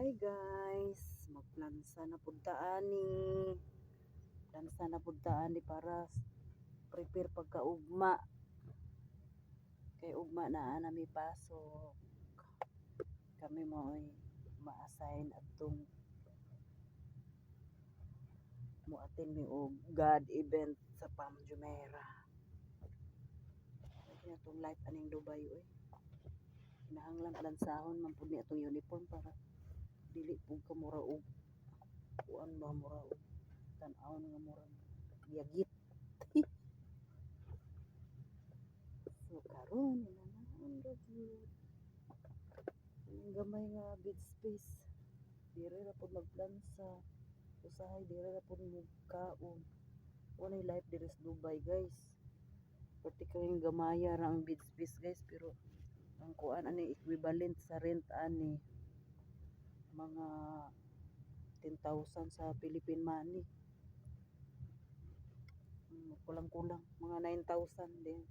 Hi guys, magplansa na punta ani. Plansa na punta ani para prepare pagkaugma. Kay ugma na nami pasok. Kami mo ay ma-assign atong mo attend mi og God event sa Pam Jumeirah. Kaya atong life aning Dubai oy. Kinahanglan plansahon man pud ni atong uniform para dili pud ka mura og kuan ba mura og tan-aw nga mura yagit. So karon inanaon ra gyud ang gamay nga bed space dire ra pud magplansa usahay dire ra pud magkaon walay life dire sa Dubai guys pati kayong gamaya ra ang bed space guys pero ang kuan ani equivalent sa rent ani mga 10,000 sa Philippine money. Kulang-kulang mga 9,000 din.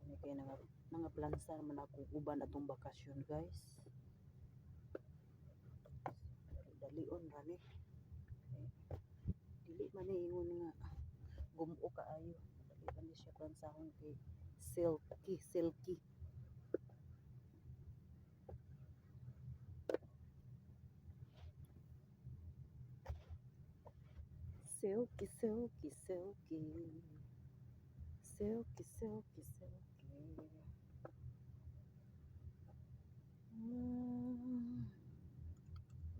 Kani kay nga plansa man ako uban atong bakasyon guys. Dalion ra ni. Dili man ni ingon nga gum-o kaayo. Dili man ni siya plansahon kay silky. Silky, silky. Silky.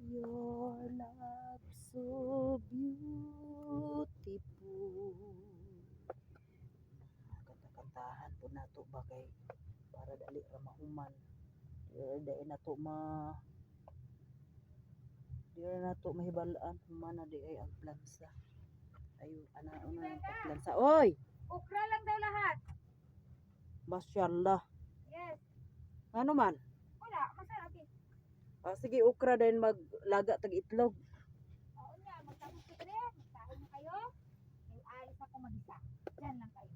Your love so beautiful. Kanta-kantahan po nato ba kay para dali ra mahuman. Dili nato mahibalaan human na di ay ang plansa. Ayo ana ang plansa. Oy! Okra lang daw lahat. Masyaallah. Yes. Ano man? Wala, masarap eh. Sige okra din maglaga tag itlog. Oo nga, magtapos ka rin. Magkain na kayo. May alis ako mag-isa. Diyan lang kayo.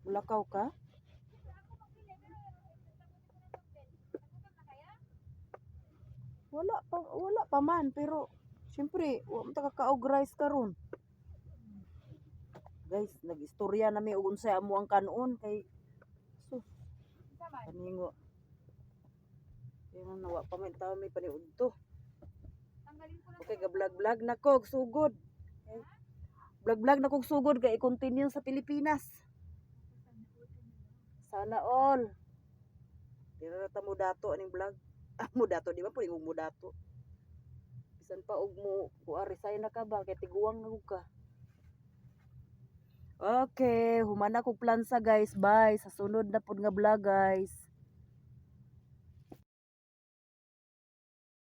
Mulakaw ka? Siyempre ako magbili, pero tagutin ko na mag-bel. Tagutan na kaya? Wala pa man pero syempre wa man ta kakaog rice karon. Guys, nag-istorya na mi og unsay amo ang kanon kay sus Isa man. kaningo. Kaya nawa pa man tawo may paniudto. Tanggalin ko lang. Okay, ga-vlog na kog sugod. Vlog na kog sugod kay i-continue sa Pilipinas. Sana all. Dira ra ta mo dato aning vlog. Mo dato di ba pud mo dato. Bisan pa og mo resign na ka ba kay tiguang na ka. Okay, human na kog plansa guys. Bye sa sunod na pud nga vlog guys.